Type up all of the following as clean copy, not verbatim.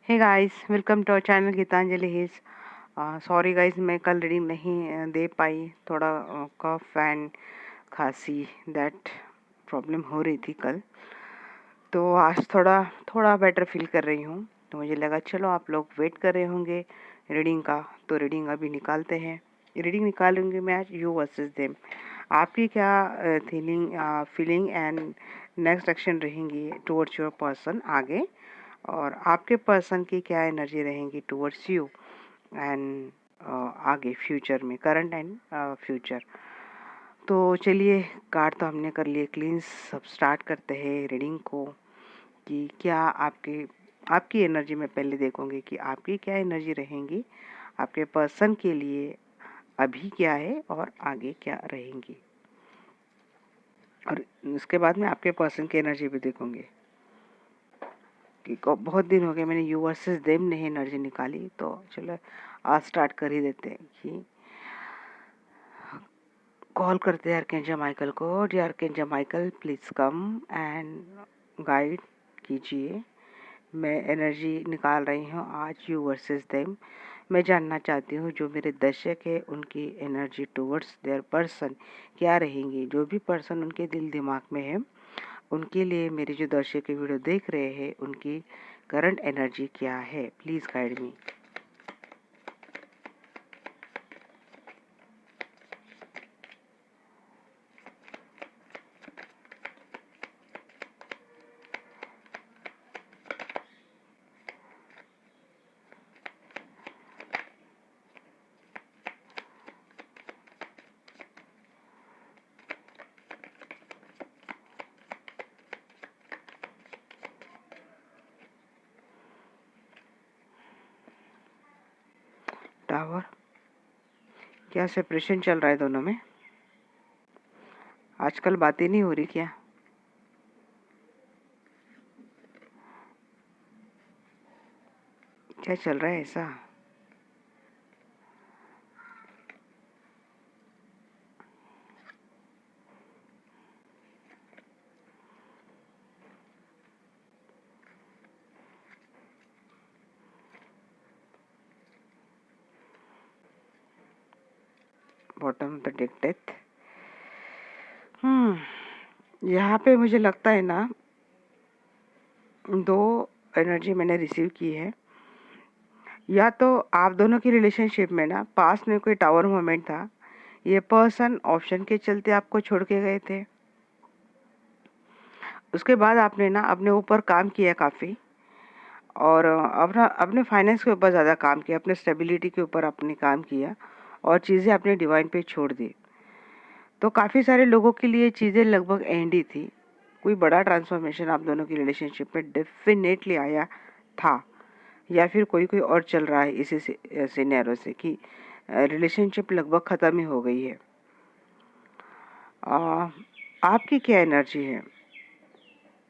Hey guys, welcome to our channel Geetanjali his. Sorry guys, मैं कल reading नहीं दे पाई। थोड़ा कफ एंड खांसी दैट प्रॉब्लम हो रही थी कल, तो आज थोड़ा बेटर फील कर रही हूँ। तो मुझे लगा चलो आप लोग वेट कर रहे होंगे रीडिंग का, तो रीडिंग अभी निकालते हैं। रीडिंग निकालूंगी मैं आज यू वर्सेस देम। आपकी क्या फीलिंग एंड नेक्स्ट एक्शन रहेंगी टुवर्ड्स योर पर्सन आगे, और आपके पर्सन की क्या एनर्जी रहेंगी टुवर्ड्स यू एंड आगे फ्यूचर में, करंट एंड फ्यूचर। तो चलिए, कार्ड तो हमने कर लिए क्लींस। सब स्टार्ट करते हैं रीडिंग को कि क्या आपकी एनर्जी में पहले देखूंगी कि आपकी क्या एनर्जी रहेंगी आपके पर्सन के लिए, अभी क्या है और आगे क्या रहेंगी, और उसके बाद में आपके पर्सन की एनर्जी भी देखूंगी। बहुत दिन हो गए मैंने यू वर्सेस देम नहीं एनर्जी निकाली, तो चलो आज स्टार्ट कर ही देते हैं कि कॉल करते हैं आर्कएंजल माइकल को। जी archangel Michael, please come and guide कीजिए। मैं एनर्जी निकाल रही हूँ आज यू वर्सेस देम। मैं जानना चाहती हूँ जो मेरे दर्शक है उनकी एनर्जी टुवर्ड्स देयर पर्सन क्या रहेंगी। जो भी पर्सन उनके दिल दिमाग में है, उनके लिए मेरे जो दर्शक वीडियो देख रहे हैं उनकी करंट एनर्जी क्या है। Please guide me. टावर, क्या सेपरेशन चल रहा है दोनों में? आजकल बातें नहीं हो रही क्या? क्या चल रहा है ऐसा? Bottom of the deck, death. यहाँ पे मुझे लगता है ना, दो एनर्जी मैंने रिसीव की है। या तो आप दोनों की रिलेशनशिप में ना पास्ट में कोई टावर मोमेंट था, ये पर्सन ऑप्शन के चलते आपको छोड़ के गए थे। उसके बाद आपने ना अपने ऊपर काम किया काफ़ी, और अपने फाइनेंस के ऊपर ज़्यादा काम किया, अपने स्टेबिलिटी के ऊपर आपने काम किया, और चीज़ें अपने डिवाइन पे छोड़ दी। तो काफ़ी सारे लोगों के लिए चीज़ें लगभग एंड ही थी। कोई बड़ा ट्रांसफॉर्मेशन आप दोनों की रिलेशनशिप में डेफिनेटली आया था, या फिर कोई और चल रहा है इसी सिनेरियो से कि रिलेशनशिप लगभग ख़त्म ही हो गई है। आपकी क्या एनर्जी है?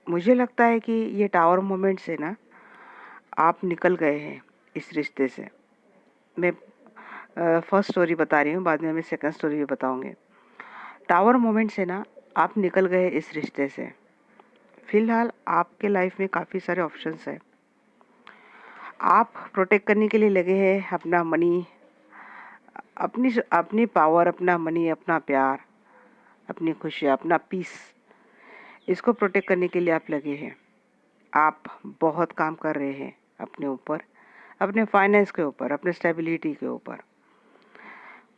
मुझे लगता है कि ये टावर मोमेंट से ना आप निकल गए हैं इस रिश्ते से। मैं फर्स्ट स्टोरी बता रही हूँ, बाद में मैं सेकंड स्टोरी भी बताऊँगी। टावर मोमेंट से ना आप निकल गए इस रिश्ते से। फिलहाल आपके लाइफ में काफ़ी सारे ऑप्शंस हैं। आप प्रोटेक्ट करने के लिए लगे हैं अपना मनी, अपनी अपनी पावर, अपना मनी, अपना प्यार, अपनी खुशी, अपना पीस। इसको प्रोटेक्ट करने के लिए आप लगे हैं। आप बहुत काम कर रहे हैं अपने ऊपर, अपने फाइनेंस के ऊपर, अपने स्टेबिलिटी के ऊपर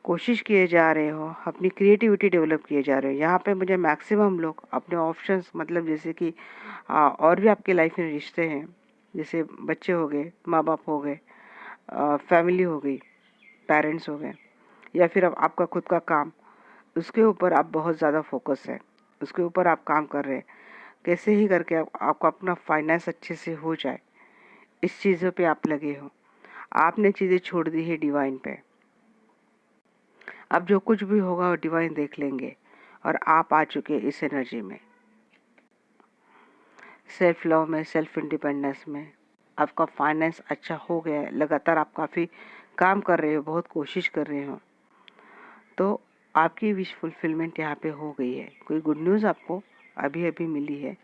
कोशिश किए जा रहे हो, अपनी क्रिएटिविटी डेवलप किए जा रहे हो। यहाँ पे मुझे मैक्सिमम लोग अपने ऑप्शंस, मतलब जैसे कि और भी आपके लाइफ में रिश्ते हैं, जैसे बच्चे हो गए, माँ बाप हो गए, फैमिली हो गई, पेरेंट्स हो गए, या फिर अब आपका खुद का काम, उसके ऊपर आप बहुत ज़्यादा फोकस है, उसके ऊपर आप काम कर रहे हैं। कैसे ही करके आपको अपना फाइनेंस अच्छे से हो जाए, इस चीज़ों पे आप लगे हो। आपने चीज़ें छोड़ दी है डिवाइन पे। अब जो कुछ भी होगा वो डिवाइन देख लेंगे, और आप आ चुके हैं इस एनर्जी में, सेल्फ लव में, सेल्फ इंडिपेंडेंस में। आपका फाइनेंस अच्छा हो गया है, लगातार आप काफ़ी काम कर रहे हो, बहुत कोशिश कर रहे हो, तो आपकी विश फुलफिलमेंट यहाँ पे हो गई है। कोई गुड न्यूज़ आपको अभी अभी मिली है,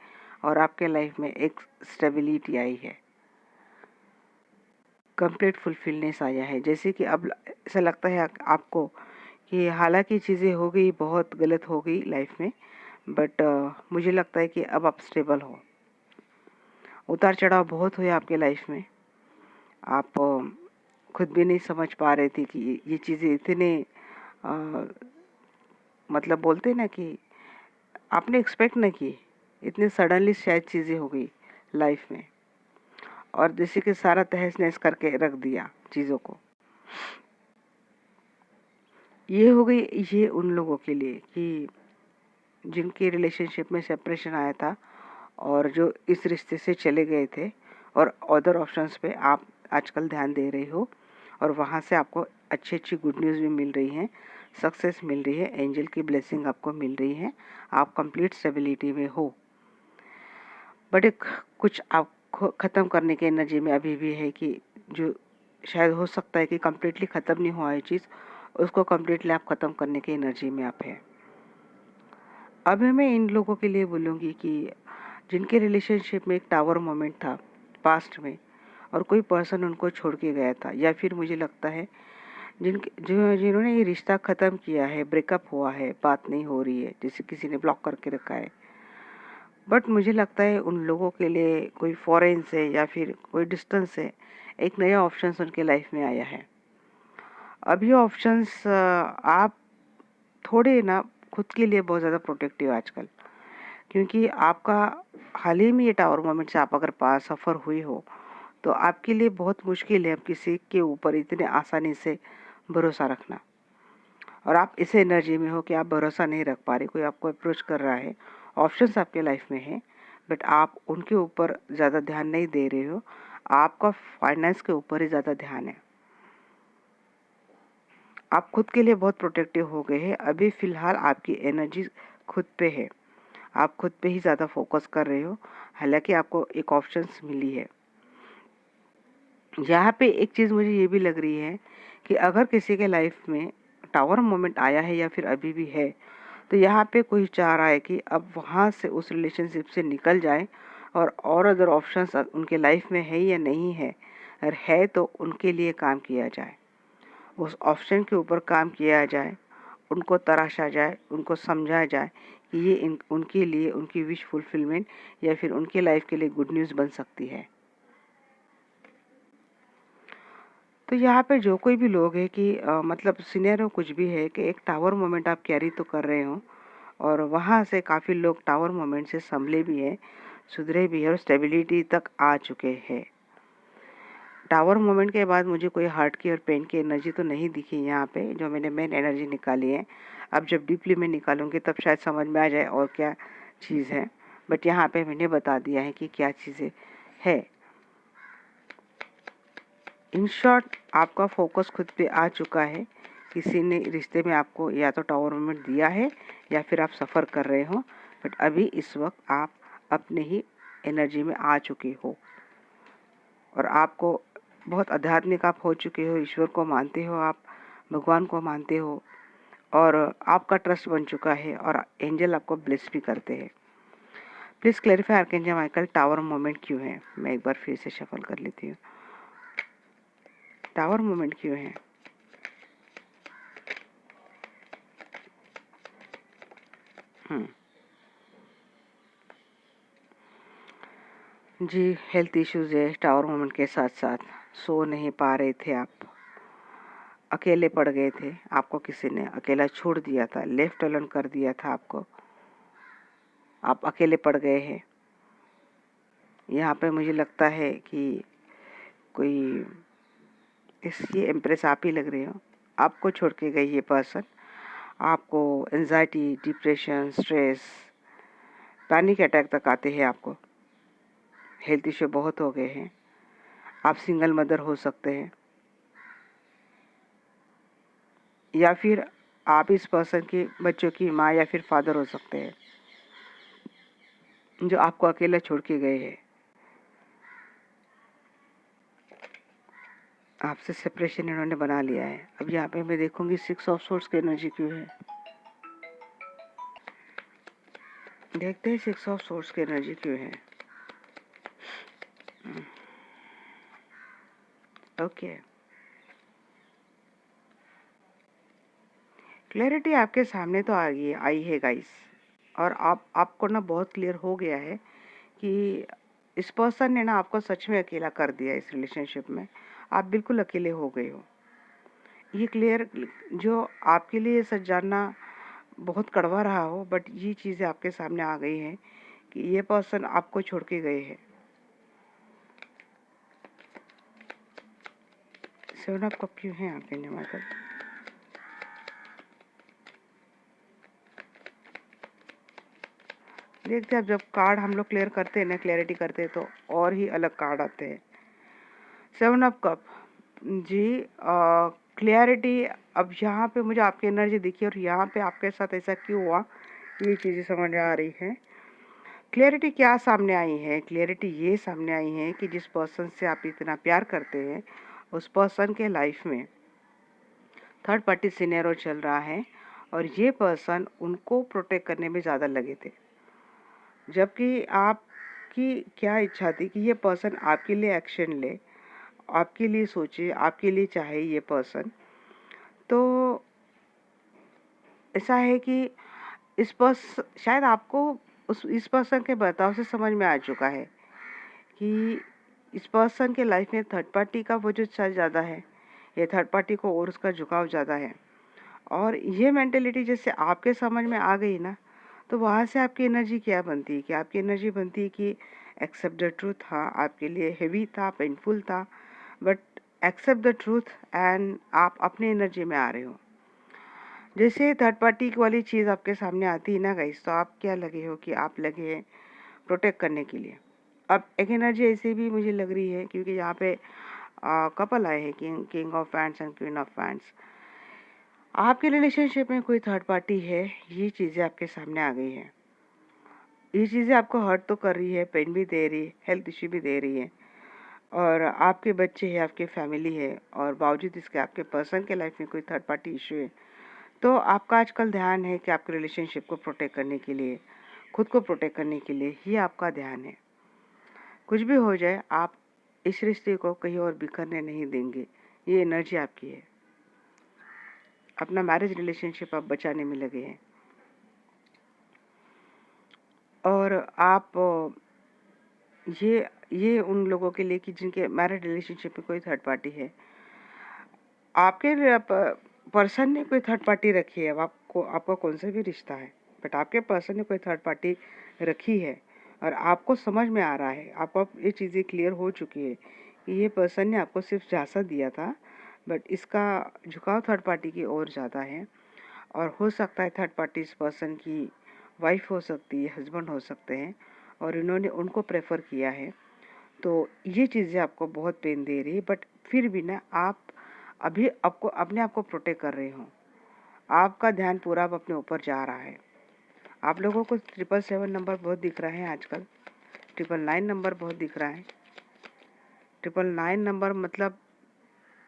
और आपके लाइफ में एक स्टेबिलिटी आई है। कंप्लीट फुलफिलनेस आया है। जैसे कि अब ऐसा लगता है आपको कि हालांकि चीज़ें हो गई, बहुत गलत हो गई लाइफ में, बट मुझे लगता है कि अब आप स्टेबल हो। उतार चढ़ाव बहुत हुए आपके लाइफ में, आप खुद भी नहीं समझ पा रहे थे कि ये चीज़ें इतने अ, मतलब बोलते हैं ना कि आपने एक्सपेक्ट नहीं की, इतने सडनली शायद चीज़ें हो गई लाइफ में, और जैसे कि सारा तहस नहस करके रख दिया चीज़ों को। ये हो गई ये उन लोगों के लिए कि जिनके रिलेशनशिप में सेपरेशन आया था और जो इस रिश्ते से चले गए थे, और अदर ऑप्शंस पे आप आजकल ध्यान दे रहे हो, और वहाँ से आपको अच्छी अच्छी गुड न्यूज़ भी मिल रही है, सक्सेस मिल रही है, एंजल की ब्लेसिंग आपको मिल रही है, आप कंप्लीट स्टेबिलिटी में हो। बट एक कुछ आपको ख़त्म करने की एनर्जी में अभी भी है कि जो शायद हो सकता है कि कम्प्लीटली ख़त्म नहीं हुआ ये चीज़, उसको कम्प्लीटली आप ख़त्म करने की एनर्जी में आप है। अभी मैं इन लोगों के लिए बोलूँगी कि जिनके रिलेशनशिप में एक टावर मोमेंट था पास्ट में, और कोई पर्सन उनको छोड़ के गया था, या फिर मुझे लगता है जिन्होंने ये रिश्ता ख़त्म किया है, ब्रेकअप हुआ है, बात नहीं हो रही है, जैसे किसी ने ब्लॉक करके रखा है, बट मुझे लगता है उन लोगों के लिए कोई फॉरेन से या फिर कोई डिस्टेंस से एक नया ऑप्शंस उनके लाइफ में आया है। अब ये ऑप्शंस आप थोड़े ना खुद के लिए बहुत ज़्यादा प्रोटेक्टिव आजकल, क्योंकि आपका हाल ही में ये टावर मोमेंट से आप अगर पास सफ़र हुई हो, तो आपके लिए बहुत मुश्किल है अब किसी के ऊपर इतने आसानी से भरोसा रखना। और आप इस एनर्जी में हो कि आप भरोसा नहीं रख पा रहे, कोई आपको अप्रोच कर रहा है, ऑप्शंस आपके लाइफ में है, बट आप उनके ऊपर ज़्यादा ध्यान नहीं दे रहे हो, आपका फाइनेंस के ऊपर ही ज़्यादा ध्यान है। आप खुद के लिए बहुत प्रोटेक्टिव हो गए हैं। अभी फ़िलहाल आपकी एनर्जी खुद पे है, आप खुद पे ही ज़्यादा फोकस कर रहे हो, हालांकि आपको एक ऑप्शंस मिली है। यहाँ पे एक चीज़ मुझे ये भी लग रही है कि अगर किसी के लाइफ में टावर मोमेंट आया है या फिर अभी भी है, तो यहाँ पे कोई चाह रहा है कि अब वहाँ से उस रिलेशनशिप से निकल जाए, और अदर ऑप्शंस उनके लाइफ में है या नहीं है, अगर है तो उनके लिए काम किया जाए, उस ऑप्शन के ऊपर काम किया जाए, उनको तराशा जाए, उनको समझाया जाए कि ये उनके लिए उनकी विश फुलफिलमेंट या फिर उनके लाइफ के लिए गुड न्यूज़ बन सकती है। तो यहाँ पे जो कोई भी लोग है कि मतलब सिनेरियो कुछ भी है कि एक टावर मोमेंट आप कैरी तो कर रहे हो, और वहाँ से काफ़ी लोग टावर मोमेंट से संभले भी हैं, सुधरे भी हैं, और स्टेबिलिटी तक आ चुके हैं। टावर मोमेंट के बाद मुझे कोई हार्ट की और पेन की एनर्जी तो नहीं दिखी यहाँ पे, जो मैंने मेन एनर्जी निकाली है। अब जब डीपली मैं निकालूंगी तब शायद समझ में आ जाए और क्या चीज़ है, बट यहाँ पे मैंने बता दिया है कि क्या चीज़ें है। इन शॉर्ट आपका फोकस खुद पे आ चुका है। किसी ने रिश्ते में आपको या तो टावर मोमेंट दिया है या फिर आप सफ़र कर रहे हो, बट अभी इस वक्त आप अपने ही एनर्जी में आ चुके हो, और आपको बहुत आध्यात्मिक आप हो चुके हो, ईश्वर को मानते हो, आप भगवान को मानते हो, और आपका ट्रस्ट बन चुका है, और एंजल आपको ब्लेस भी करते हैं। Please clarify archangel Michael, tower moment क्यों है? मैं एक बार फिर से शफल कर लेती हूँ। टावर मोमेंट क्यों है? जी, हेल्थ इश्यूज है टावर मोमेंट के साथ साथ। सो नहीं पा रहे थे आप, अकेले पड़ गए थे, आपको किसी ने अकेला छोड़ दिया था, लेफ्ट अलोन कर दिया था आपको, आप अकेले पड़ गए हैं। यहाँ पे मुझे लगता है कि कोई ये एम्प्रेस आप ही लग रहे हो, आपको छोड़ के गई ये पर्सन। आपको anxiety, depression, stress, panic attack तक आते हैं आपको, हेल्थ इश्यू बहुत हो गए हैं। आप सिंगल मदर हो सकते हैं, या फिर आप इस पर्सन के बच्चों की माँ या फिर फादर हो सकते हैं, जो आपको अकेला छोड़ के गए हैं। आपसे सेपरेशन इन्होंने बना लिया है। अब यहाँ पे मैं देखूंगी 6 ऑफ सोर्स की एनर्जी क्यों है। देखते हैं 6 ऑफ सोर्स की एनर्जी क्यों है। ओके, क्लैरिटी आपके सामने तो आई है गाइस, और आपको ना बहुत क्लियर हो गया है कि इस पर्सन ने ना आपको सच में अकेला कर दिया। इस रिलेशनशिप में आप बिल्कुल अकेले हो गए हो। ये क्लियर, जो आपके लिए सच जानना बहुत कड़वा रहा हो, बट ये चीज़ें आपके सामने आ गई हैं कि ये पर्सन आपको छोड़ के गए हैं। सेवन ऑफ कप क्यों है आपके जमाकर? देखते हैं, अब जब कार्ड हम लोग क्लियर करते हैं ना, क्लैरिटी करते हैं, तो और ही अलग कार्ड आते हैं। सेवन ऑफ कप जी, क्लैरिटी। अब यहाँ पे मुझे आपकी एनर्जी दिखी और यहाँ पे आपके साथ ऐसा क्यों हुआ, ये चीज़ें समझ आ रही है। क्लैरिटी क्या सामने आई है? क्लैरिटी ये सामने आई है कि जिस पर्सन से आप इतना प्यार करते हैं, उस पर्सन के लाइफ में थर्ड पार्टी सिनेरियो चल रहा है, और ये पर्सन उनको प्रोटेक्ट करने में ज़्यादा लगे थे, जबकि आपकी क्या इच्छा थी कि ये पर्सन आपके लिए एक्शन ले, आपके लिए सोचे, आपके लिए चाहे ये पर्सन। तो ऐसा है कि शायद आपको इस पर्सन के बर्ताव से समझ में आ चुका है कि इस पर्सन के लाइफ में थर्ड पार्टी का वजूद शायद ज़्यादा है, ये थर्ड पार्टी को और उसका झुकाव ज़्यादा है। और ये मेंटेलिटी जैसे आपके समझ में आ गई ना, तो वहाँ से आपकी एनर्जी क्या बनती है कि आपकी एनर्जी बनती है कि एक्सेप्ट द ट्रूथ। हाँ, आपके लिए हेवी था, पेनफुल था, but accept the truth and आप अपने एनर्जी में आ रहे हो। जैसे थर्ड पार्टी वाली चीज़ आपके सामने आती है ना गाइस, तो आप क्या लगे हो कि आप लगे हैं प्रोटेक्ट करने के लिए। अब एक एनर्जी ऐसी भी मुझे लग रही है, क्योंकि यहाँ पे कपल आए हैं, king of fans and queen of fans. आपके रिलेशनशिप में कोई थर्ड पार्टी है, ये चीज़ें आपके सामने आ गई है। ये चीज़ें आपको हर्ट तो कर रही है, पेन भी दे रही है, हेल्थ इश्यू भी दे रही है, और आपके बच्चे हैं, आपके फैमिली है, और बावजूद इसके आपके पर्सन के लाइफ में कोई थर्ड पार्टी इश्यू है। तो आपका आजकल ध्यान है कि आपके रिलेशनशिप को प्रोटेक्ट करने के लिए, खुद को प्रोटेक्ट करने के लिए ही आपका ध्यान है। कुछ भी हो जाए, आप इस रिश्ते को कहीं और बिखरने नहीं देंगे। ये एनर्जी आपकी है। अपना मैरिज रिलेशनशिप आप बचाने में लगे हैं, और आप ये उन लोगों के लिए कि जिनके मैरिज रिलेशनशिप में कोई थर्ड पार्टी है। आपके पर्सन ने कोई थर्ड पार्टी रखी है, आपको आपका कौन सा भी रिश्ता है, बट आपके पर्सन ने कोई थर्ड पार्टी रखी है, और आपको समझ में आ रहा है, आपको ये चीज़ें क्लियर हो चुकी है कि ये पर्सन ने आपको सिर्फ झांसा दिया था, बट इसका झुकाव थर्ड पार्टी की ओर ज़्यादा है। और हो सकता है थर्ड पार्टी इस पर्सन की वाइफ हो सकती है, हस्बैंड हो सकते हैं, और इन्होंने उनको प्रेफर किया है। तो ये चीज़ें आपको बहुत पेन दे रही है, बट फिर भी ना आप अभी आपको अपने आप को प्रोटेक्ट कर रहे हो। आपका ध्यान पूरा अब अपने ऊपर जा रहा है। आप लोगों को 777 नंबर बहुत दिख रहा है आजकल, 999 नंबर बहुत दिख रहा है। 999 नंबर मतलब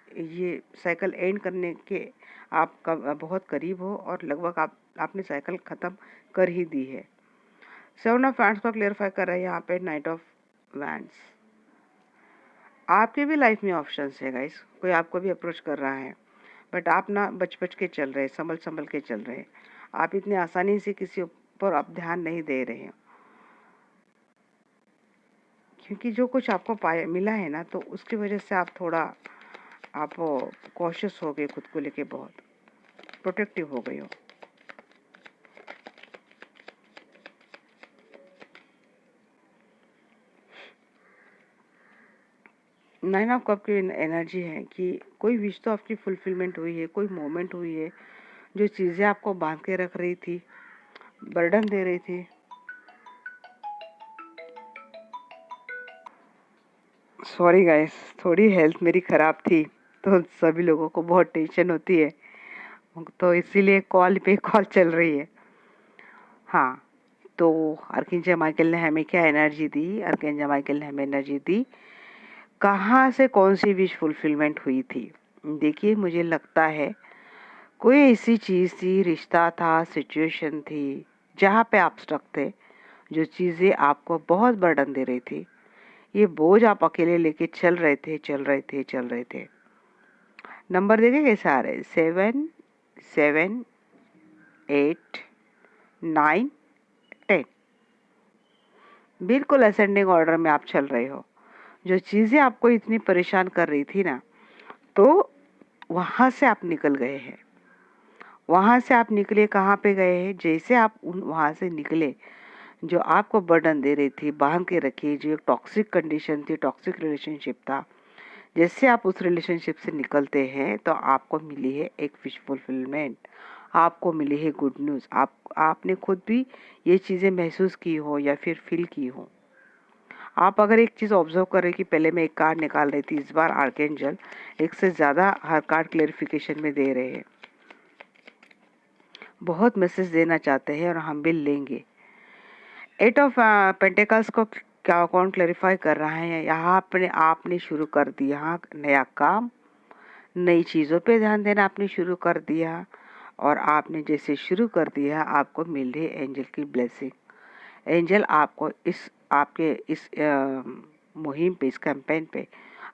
ये साइकिल एंड करने के आप बहुत करीब हो, और लगभग आपने साइकिल ख़त्म कर ही दी है। 7 ऑफ वैंड्स को क्लियरिफाई कर रहे हैं यहाँ पे नाइट ऑफ वैंड्स। आपके भी लाइफ में ऑप्शंस है गाइस, कोई आपको भी अप्रोच कर रहा है, बट आप ना बच के चल रहे, संभल के चल रहे। आप इतने आसानी से किसी ऊपर आप ध्यान नहीं दे रहे हैं, क्योंकि जो कुछ आपको मिला है ना, तो उसकी वजह से आप थोड़ा आप कॉशियस हो गए, खुद को लेके बहुत प्रोटेक्टिव हो गए हो। नाइन ऑफ कप की एनर्जी है कि कोई विश तो आपकी फुलफिलमेंट हुई है, कोई मोमेंट हुई है, जो चीज़ें आपको बांध के रख रही थी, बर्डन दे रही थी। सॉरी गाइस, थोड़ी हेल्थ मेरी ख़राब थी, तो सभी लोगों को बहुत टेंशन होती है, तो इसीलिए कॉल पे कॉल चल रही है। हाँ, तो अर्केंजल माइकल ने हमें क्या एनर्जी दी? अर्केंजल माइकल ने हमें एनर्जी दी, कहाँ से कौन सी विश फुलफिलमेंट हुई थी। देखिए, मुझे लगता है कोई ऐसी चीज़ थी, रिश्ता था, सिचुएशन थी, जहाँ पे आप स्टक थे, जो चीज़ें आपको बहुत बर्डन दे रही थी, ये बोझ आप अकेले लेके चल रहे थे। नंबर देखिए कैसे आ रहे हैं, 7 7 8 9 10। बिल्कुल असेंडिंग ऑर्डर में आप चल रहे हो। जो चीजें आपको इतनी परेशान कर रही थी ना, तो वहां से आप निकल गए हैं। वहां से आप निकले, कहाँ पे गए हैं? जैसे आप वहां से निकले, जो आपको बर्डन दे रही थी, बांध के रखी, जो एक टॉक्सिक कंडीशन थी, टॉक्सिक रिलेशनशिप था, जैसे आप उस रिलेशनशिप से निकलते हैं तो आपको मिली है एक विश फुलफिलमेंट, आपको मिली है गुड न्यूज़। आपने खुद भी ये चीज़ें महसूस की हो या फिर फील की हो। आप अगर एक चीज़ ऑब्जर्व करें कि पहले मैं एक कार्ड निकाल रही थी, इस बार आर्कएंजल एक से ज़्यादा हर कार्ड क्लेरिफिकेशन में दे रहे हैं, बहुत मैसेज देना चाहते हैं और हम भी लेंगे। 8 ऑफ पेंटिकल्स को क्या कौन क्लेरिफाई कर रहा है? यहाँ आपने शुरू कर दिया नया काम, नई चीज़ों पे ध्यान देना आपने शुरू कर दिया, और आपने जैसे शुरू कर दिया आपको मिल रही है एंजल की ब्लेसिंग। एंजल आपको आपके इस मुहिम पे, इस कैंपेन पे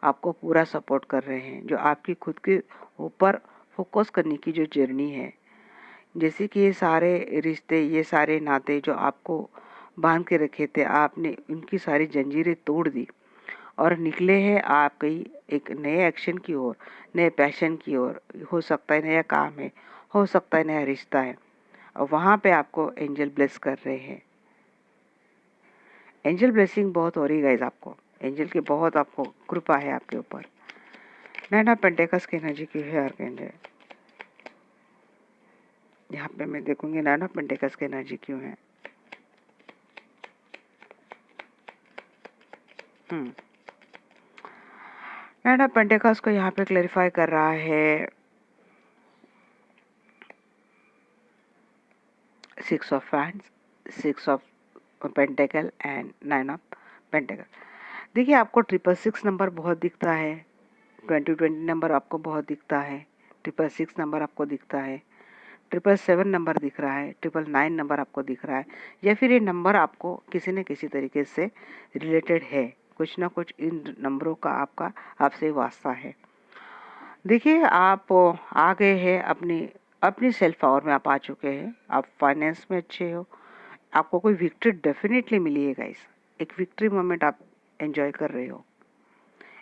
आपको पूरा सपोर्ट कर रहे हैं। जो आपकी खुद के ऊपर फोकस करने की जो जर्नी है, जैसे कि ये सारे रिश्ते, ये सारे नाते जो आपको बांध के रखे थे, आपने उनकी सारी जंजीरें तोड़ दी और निकले हैं आप कहीं एक नए एक्शन की ओर, नए पैशन की ओर। हो सकता है नया काम है, हो सकता है नया रिश्ता है, और वहाँ पे आपको एंजल ब्लेस कर रहे हैं। एंजल ब्लेसिंग बहुत हो रही है गाइस आपको। एंजल की बहुत आपको कृपा है आपके ऊपर। नाइन ऑफ पेंटिकल्स की एनर्जी की है आर्कएंजल। यहाँ पे मैं देखूंगी नाइन ऑफ पेंटिकल्स की एनर्जी क्यों है। नाइन ऑफ पेंटिकल्स को यहाँ पे क्लैरिफाई कर रहा है 6 of friends, 6 of pentacle and 9 of pentacle. देखिए आपको 666 नंबर बहुत दिखता है, 2020 नंबर आपको बहुत दिखता है, 666 नंबर आपको दिखता है, 777 नंबर दिख रहा है, 999 नंबर आपको दिख रहा है, या फिर ये नंबर आपको किसी न किसी तरीके से रिलेटेड है। कुछ ना कुछ इन नंबरों का आपसे वास्ता है। देखिए आप आ गए हैं अपनी सेल्फ पावर में, आप आ चुके हैं, आप फाइनेंस में अच्छे हो, आपको कोई विक्ट्री डेफिनेटली मिली है गाइस। एक विक्ट्री मोमेंट आप एंजॉय कर रहे हो।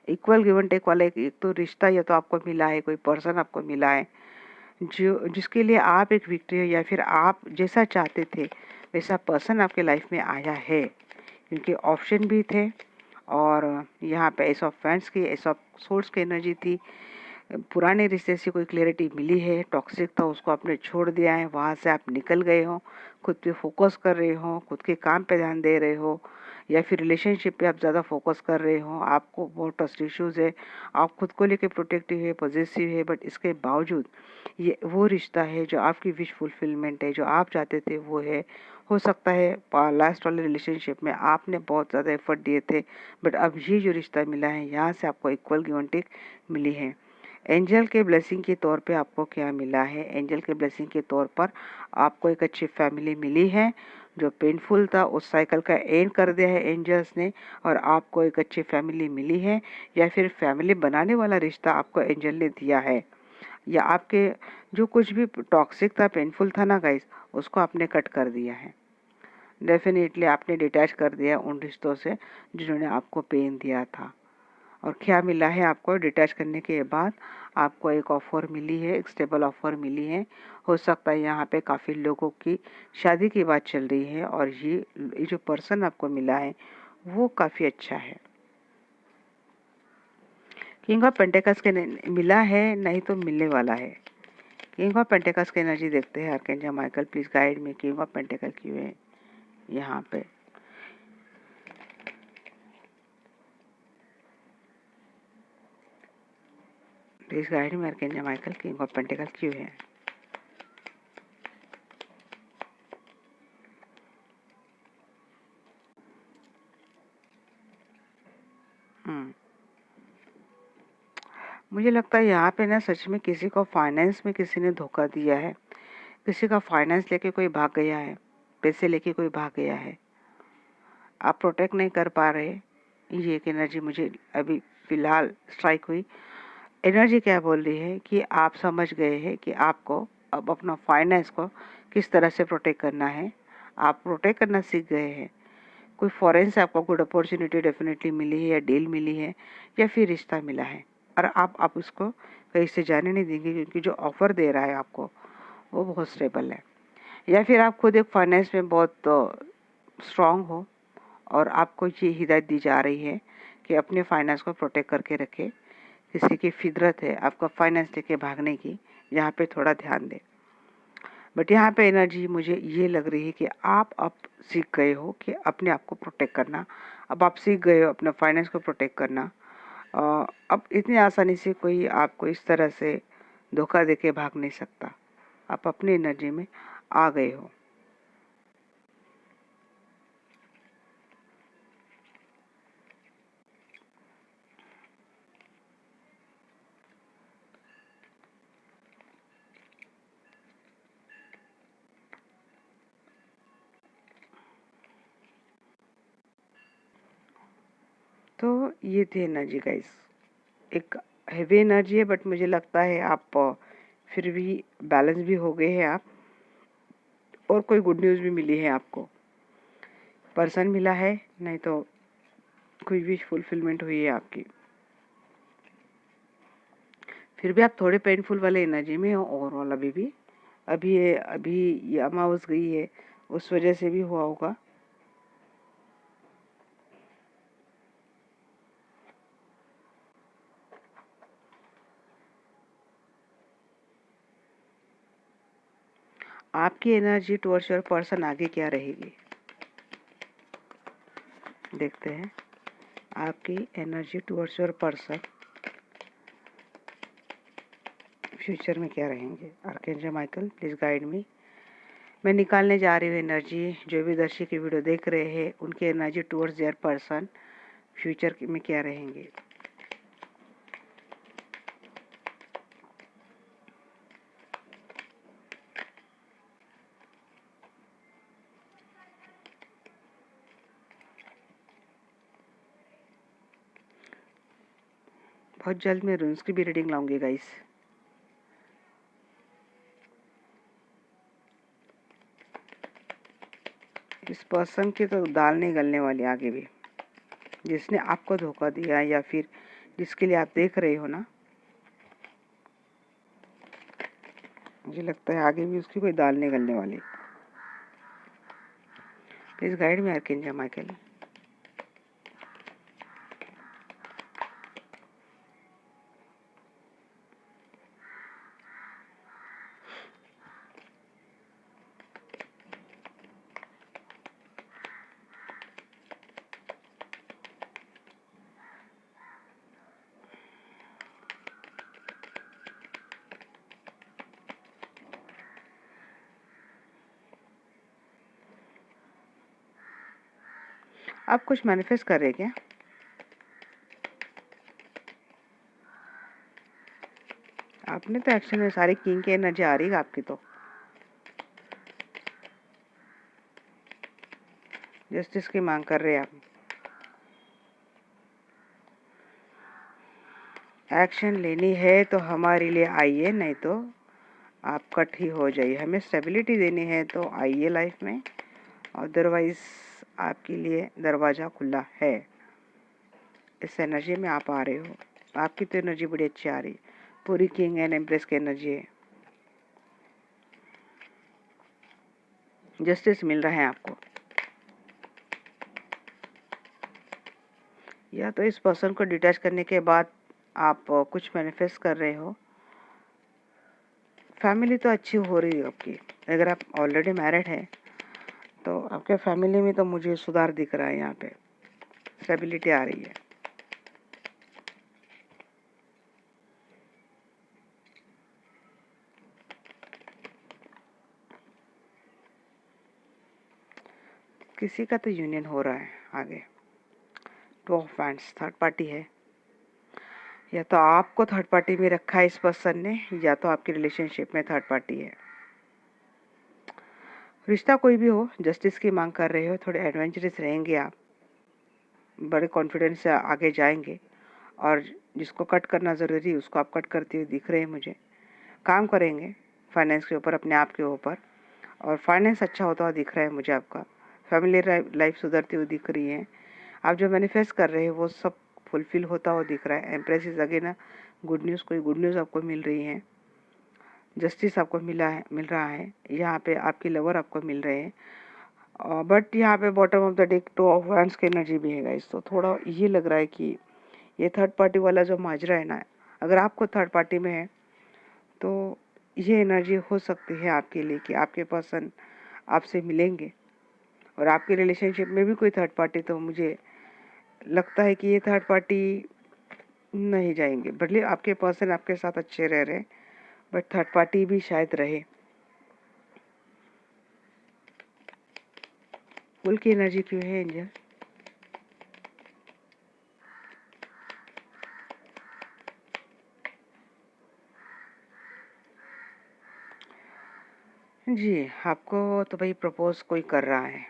इक्वल गिव एंड टेक वाला एक तो रिश्ता या तो आपको मिला है, कोई पर्सन आपको मिला है जो जिसके लिए आप एक विक्ट्री हो, या फिर आप जैसा चाहते थे वैसा पर्सन आपके लाइफ में आया है, क्योंकि ऑप्शन भी थे और यहाँ पे एस ऑफ फैंड्स की, एस ऑफ सोर्स की एनर्जी थी। पुराने रिश्ते से कोई क्लैरिटी मिली है, टॉक्सिक था उसको आपने छोड़ दिया है, वहाँ से आप निकल गए हो, खुद पे फोकस कर रहे हो, खुद के काम पे ध्यान दे रहे हो, या फिर रिलेशनशिप पे आप ज़्यादा फोकस कर रहे हो। आपको बहुत ट्रस्ट इश्यूज है, आप खुद को लेके प्रोटेक्टिव है, पॉजिटिव है, बट इसके बावजूद ये वो रिश्ता है जो आपकी विश फुलफिलमेंट है, जो आप चाहते थे वो है। हो सकता है लास्ट वाले रिलेशनशिप में आपने बहुत ज़्यादा एफर्ट दिए थे, बट अब ये जो रिश्ता मिला है यहाँ से आपको इक्वल गिव एंड टेक मिली है। एंजल के ब्लेसिंग के तौर पे आपको क्या मिला है? एंजल के ब्लेसिंग के तौर पर आपको एक अच्छी फैमिली मिली है। जो पेनफुल था उस साइकिल का एंड कर दिया है एंजल्स ने, और आपको एक अच्छी फैमिली मिली है, या फिर फैमिली बनाने वाला रिश्ता आपको एंजल ने दिया है, या आपके जो कुछ भी टॉक्सिक था, पेनफुल था ना गाइस, उसको आपने कट कर दिया है। डेफिनेटली आपने डिटैच कर दिया उन रिश्तों से जिन्होंने आपको पेन दिया था। और क्या मिला है आपको डिटैच करने के बाद? आपको एक ऑफर मिली है, एक स्टेबल ऑफर मिली है। हो सकता है यहाँ पे काफ़ी लोगों की शादी की बात चल रही है, और ये जो पर्सन आपको मिला है वो काफ़ी अच्छा है। किंग ऑफ पेंटिकल्स के मिला है, नहीं तो मिलने वाला है। किंग ऑफ पेंटिकल्स की एनर्जी देखते हैं। आर्कएंजल माइकल प्लीज गाइड में, किंग ऑफ पेंटिकल क्यों है यहाँ पे? प्लीज गाइड में archangel Michael, king of pentacle क्यों है? मुझे लगता है यहाँ पे ना सच में किसी को फाइनेंस में किसी ने धोखा दिया है, किसी का फाइनेंस लेके कोई भाग गया है, पैसे लेके कोई भाग गया है, आप प्रोटेक्ट नहीं कर पा रहे, ये एक एनर्जी मुझे अभी फ़िलहाल स्ट्राइक हुई। एनर्जी क्या बोल रही है कि आप समझ गए हैं कि आपको अब अपना फाइनेंस को किस तरह से प्रोटेक्ट करना है। आप प्रोटेक्ट करना सीख गए हैं। कोई फॉरेन से आपको गुड अपॉर्चुनिटी डेफिनेटली मिली है, या डील मिली है, या फिर रिश्ता मिला है, और आप उसको कहीं से जाने नहीं देंगे, क्योंकि जो ऑफ़र दे रहा है आपको वो बहुत स्टेबल है। या फिर आप खुद एक फाइनेंस में बहुत स्ट्रांग हो और आपको ये हिदायत दी जा रही है कि अपने फाइनेंस को प्रोटेक्ट करके रखें। किसी की फितरत है आपका फाइनेंस लेके भागने की, यहाँ पे थोड़ा ध्यान दें। बट यहाँ पे एनर्जी मुझे ये लग रही है कि आप अब सीख गए हो कि अपने आप को प्रोटेक्ट करना। अब आप सीख गए हो अपने फाइनेंस को प्रोटेक्ट करना। अब इतनी आसानी से कोई आपको इस तरह से धोखा देके भाग नहीं सकता। आप अपनी एनर्जी में आ गए हो। तो ये थी एनर्जी गाइस। एक हैवी एनर्जी है, बट मुझे लगता है आप फिर भी बैलेंस भी हो गए हैं आप, और कोई गुड न्यूज़ भी मिली है आपको। पर्सन मिला है, नहीं तो कोई विश फुलफिलमेंट हुई है आपकी। फिर भी आप थोड़े पेनफुल वाले एनर्जी में हो ओवरऑल अभी भी। अभी ये अमावस गई है, उस वजह से भी हुआ होगा। आपकी एनर्जी टुवर्ड्स योर पर्सन आगे क्या रहेगी, देखते हैं। आपकी energy towards your person future में क्या रहेंगे। Archangel Michael please guide me. मैं निकालने जा रही हूँ एनर्जी। जो भी दर्शक की वीडियो देख रहे हैं उनकी energy towards their person future में क्या रहेंगे। बहुत जल्द मैं रून्स की भी रीडिंग लाऊंगी गाइस। इस पर्सन की तो दाल नहीं गलने वाली आगे भी। जिसने आपको धोखा दिया या फिर जिसके लिए आप देख रहे हो ना, मुझे लगता है आगे भी उसकी कोई दाल नहीं गलने वाली। Please guide me archangel Michael. आप कुछ मैनिफेस्ट कर रहे हैं क्या? आपने तो एक्शन में सारी किंग की एनर्जी आ रही है आपकी। तो जस्टिस की मांग कर रहे हैं आप। एक्शन लेनी है तो हमारे लिए आइए, नहीं तो आप कट ही हो जाइए। हमें स्टेबिलिटी देनी है तो आइए लाइफ में, अदरवाइज आपके लिए दरवाज़ा खुला है। इस एनर्जी में आप आ रहे हो। आपकी तो एनर्जी बड़ी अच्छी आ रही, पूरी किंग एंड एम्प्रेस की एनर्जी है। जस्टिस मिल रहा है आपको। या तो इस पर्सन को डिटैच करने के बाद आप कुछ मैनिफेस्ट कर रहे हो। फैमिली तो अच्छी हो रही है आपकी। अगर आप ऑलरेडी मैरिड है तो आपके फैमिली में तो मुझे सुधार दिख रहा है। यहाँ पे स्टेबिलिटी आ रही है। किसी का तो यूनियन हो रहा है आगे। Two of hands third party है। या तो आपको थर्ड पार्टी में रखा है इस पर्सन ने, या तो आपकी रिलेशनशिप में थर्ड पार्टी है। रिश्ता कोई भी हो, जस्टिस की मांग कर रहे हो। थोड़े एडवेंचरस रहेंगे आप, बड़े कॉन्फिडेंस से आगे जाएंगे, और जिसको कट करना ज़रूरी है उसको आप कट करते हुए दिख रहे हैं मुझे। काम करेंगे फाइनेंस के ऊपर, अपने आप के ऊपर, और फाइनेंस अच्छा होता हुआ दिख रहा है मुझे आपका। फैमिली लाइफ सुधरती हुई दिख रही है। आप जो मैनिफेस्ट कर रहे हैं वो सब फुलफिल होता हुआ दिख रहा है। Empress is again good news, कोई गुड न्यूज़ आपको मिल रही है। जस्टिस आपको मिल रहा है। यहाँ पे आपकी लवर आपको मिल रहे हैं, बट यहाँ पे bottom of the deck 2 of wands की एनर्जी भी है गाइस। तो थोड़ा ये लग रहा है कि ये थर्ड पार्टी वाला जो माजरा है ना, अगर आपको थर्ड पार्टी में है तो ये एनर्जी हो सकती है आपके लिए कि आपके पर्सन आपसे मिलेंगे, और आपके रिलेशनशिप में भी कोई थर्ड पार्टी, तो मुझे लगता है कि ये थर्ड पार्टी नहीं जाएंगे। भले आपके पर्सन आपके साथ अच्छे रह रहे, बट थर्ड पार्टी भी शायद रहे। फुल की एनर्जी क्यों है एंजल? जी, आपको तो भाई प्रपोज कोई कर रहा है।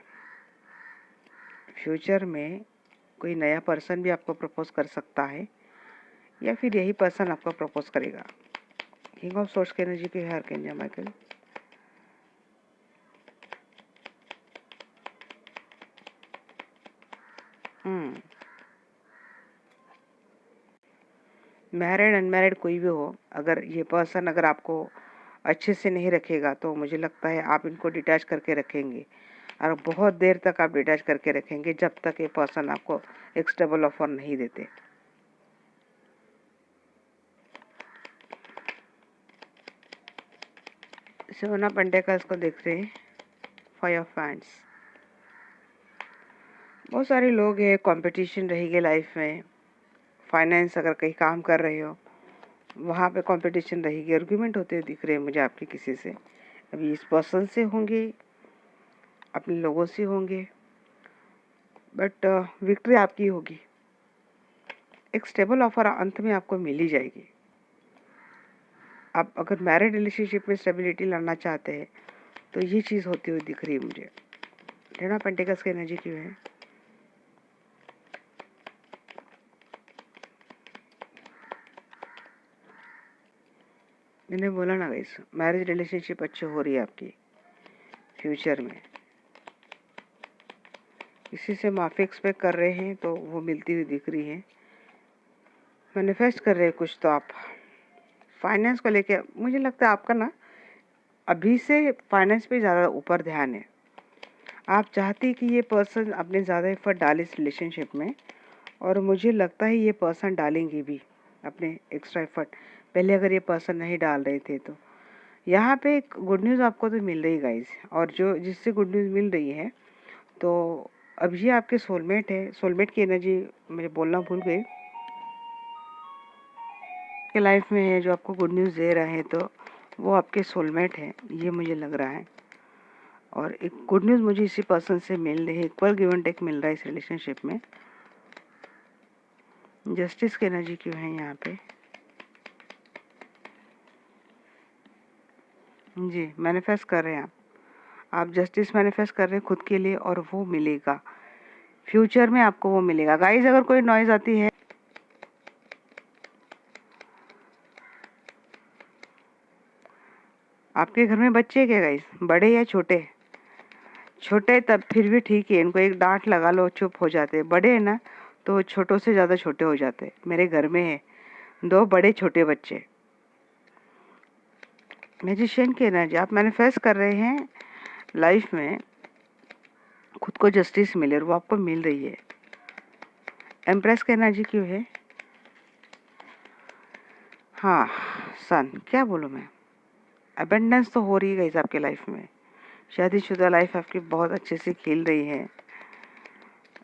फ्यूचर में कोई नया पर्सन भी आपको प्रपोज कर सकता है, या फिर यही पर्सन आपको प्रपोज करेगा। किंग ऑफ सोर्स की एनर्जी पे है आर्कएंजल माइकल। मैरिड अनमैरिड कोई भी हो, अगर ये पर्सन अगर आपको अच्छे से नहीं रखेगा तो मुझे लगता है आप इनको डिटैच करके रखेंगे, और बहुत देर तक आप डिटैच करके रखेंगे जब तक ये पर्सन आपको एक स्टेबल ऑफर नहीं देते। सेवन ऑफ पेंटिकल्स को देख रहे हैं, 5 ऑफ वैंड्स। बहुत सारे लोग हैं, कंपटीशन रहेगी लाइफ में। फाइनेंस अगर कहीं काम कर रहे हो वहाँ पे कंपटीशन रहेगी, आर्गुमेंट होते हुए दिख रहे हैं मुझे आपके किसी से। अभी इस पर्सन से होंगे, अपने लोगों से होंगे, बट विक्ट्री आपकी होगी। एक स्टेबल ऑफर अंत में आपको मिल ही जाएगी। आप अगर मैरिड रिलेशनशिप में स्टेबिलिटी लाना चाहते हैं तो ये चीज़ होती हुई दिख रही है मुझे। टेन ऑफ पेंटिकल्स की एनर्जी क्यों है? मैंने बोला ना गाइस, मैरिज रिलेशनशिप अच्छी हो रही है आपकी फ्यूचर में। किसी से माफी एक्सपेक्ट कर रहे हैं तो वो मिलती हुई दिख रही है। मैनिफेस्ट कर रहे हैं कुछ तो आप। फाइनेंस को लेके मुझे लगता है आपका ना अभी से फाइनेंस पे ज़्यादा ऊपर ध्यान है। आप चाहती कि ये पर्सन अपने ज़्यादा एफर्ट डाले इस रिलेशनशिप में, और मुझे लगता है ये पर्सन डालेंगे भी अपने एक्स्ट्रा एफर्ट। पहले अगर ये पर्सन नहीं डाल रहे थे तो यहाँ पे एक गुड न्यूज़ आपको तो मिल रही गाइस, और जो जिससे गुड न्यूज़ मिल रही है तो अब ये आपके सोलमेट है। सोलमेट की एनर्जी मुझे बोलना भूल गई के लाइफ में है, जो आपको गुड न्यूज़ दे रहा है, तो वो आपके सोलमेट है, ये मुझे लग रहा है। और एक गुड न्यूज़ मुझे इसी पर्सन से मिल रही है, इक्वल गिव एंड टेक मिल रहा है इस रिलेशनशिप में। जस्टिस की एनर्जी क्यों है यहाँ पे? जी, मैनिफेस्ट कर रहे हैं आप जस्टिस मैनिफेस्ट कर रहे हैं खुद के लिए, और वो मिलेगा फ्यूचर में, आपको वो मिलेगा। गाइस अगर कोई नॉइज आती है, आपके घर में बच्चे क्या गाइस, बड़े या छोटे? छोटे तब फिर भी ठीक है, इनको एक डांट लगा लो चुप हो जाते। बड़े है ना तो छोटों से ज़्यादा छोटे हो जाते। मेरे घर में है 2 बड़े छोटे बच्चे। मैजिशियन की एनर्जी, आप मैनिफेस्ट कर रहे हैं लाइफ में खुद को जस्टिस मिले, और वो आपको मिल रही है। एम्प्रेस की एनर्जी क्यों है? हाँ, सन, क्या बोलूँ मैं, अबेंडेंस तो हो रही है गाइस आपके लाइफ में। शादीशुदा लाइफ आपकी बहुत अच्छे से खिल रही है,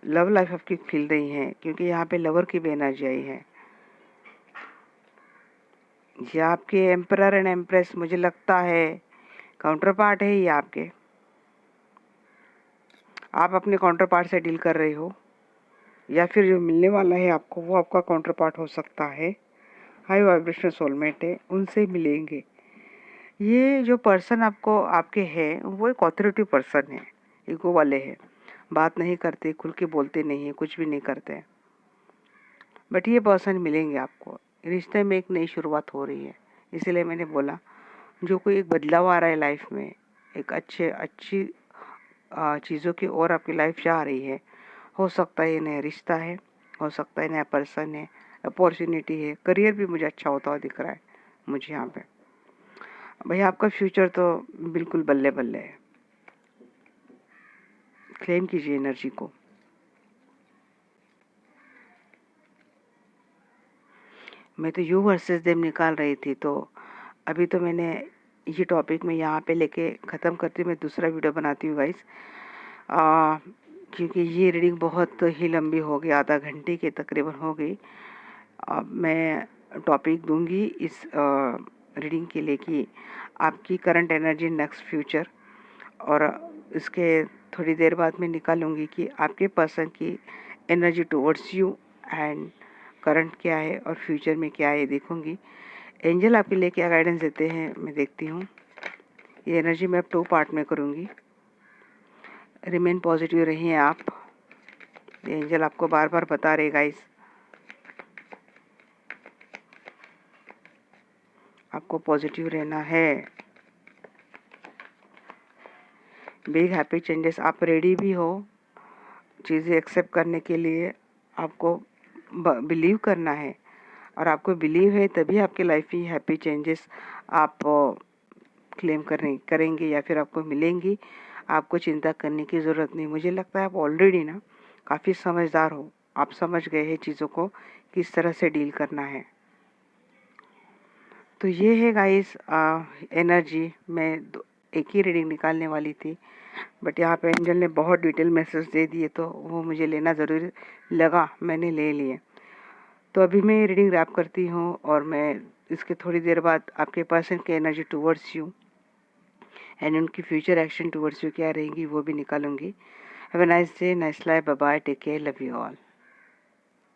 लव लाइफ आपकी खिल रही है, क्योंकि यहाँ पे लवर की भी एनर्जी आई है। ये आपके एम्परर एंड एम्प्रेस मुझे लगता है काउंटर पार्ट है ये आपके। आप अपने काउंटर पार्ट से डील कर रहे हो, या फिर जो मिलने वाला है आपको वो आपका काउंटर पार्ट हो सकता है। हाई वाइब्रेशनल सोलमेट है, उनसे मिलेंगे। ये जो पर्सन आपको आपके है वो एक ऑथोरिटी पर्सन है, ईगो वाले हैं, बात नहीं करते, खुल के बोलते नहीं हैं, कुछ भी नहीं करते, बट ये पर्सन मिलेंगे आपको। रिश्ते में एक नई शुरुआत हो रही है, इसीलिए मैंने बोला जो कोई एक बदलाव आ रहा है लाइफ में, एक अच्छी चीज़ों की ओर आपकी लाइफ जा रही है। हो सकता है ये नया रिश्ता है, हो सकता है नया पर्सन है, अपॉर्चुनिटी है, करियर भी मुझे अच्छा होता हुआ दिख रहा है मुझे यहाँ पे। भैया आपका फ्यूचर तो बिल्कुल बल्ले बल्ले है। क्लेम कीजिए एनर्जी को। मैं तो यू वर्सेस देम निकाल रही थी, तो अभी तो मैंने ये टॉपिक में यहाँ पे लेके ख़त्म करती हूँ। मैं दूसरा वीडियो बनाती हूँ गाइस, क्योंकि ये रीडिंग बहुत ही लंबी हो गई, आधा घंटे के तकरीबन हो गई। मैं टॉपिक दूंगी इस रीडिंग के लिए कि आपकी करंट एनर्जी, नेक्स्ट फ्यूचर, और इसके थोड़ी देर बाद मैं निकालूंगी कि आपके पर्सन की energy towards you and current क्या है और फ्यूचर में क्या है, ये देखूंगी। एंजल आपके लिए क्या गाइडेंस देते हैं मैं देखती हूँ। ये एनर्जी मैं अब 2 पार्ट में करूँगी। रिमेन पॉजिटिव रहिए आप, ये एंजल आपको बार बार बता रहे गाइस। आपको पॉजिटिव रहना है। बिग हैप्पी चेंजेस, आप रेडी भी हो चीज़ें एक्सेप्ट करने के लिए। आपको बिलीव करना है, और आपको बिलीव है तभी आपके लाइफ में हैप्पी चेंजेस आप क्लेम करेंगे या फिर आपको मिलेंगी। आपको चिंता करने की ज़रूरत नहीं। मुझे लगता है आप ऑलरेडी ना काफ़ी समझदार हो, आप समझ गए हैं चीज़ों को किस तरह से डील करना है। तो ये है गाइस एनर्जी। मैं एक ही रीडिंग निकालने वाली थी, बट यहाँ पे एंजल ने बहुत डिटेल मैसेज दे दिए, तो वो मुझे लेना ज़रूरी लगा, मैंने ले लिए। तो अभी मैं रीडिंग रैप करती हूँ, और मैं इसके थोड़ी देर बाद आपके पर्सन की एनर्जी टुवर्ड्स यू एंड उनकी फ्यूचर एक्शन टुवर्ड्स यू क्या रहेंगी वो भी निकालूंगी। Have a nice day, nice life, bye bye, take care, love you all.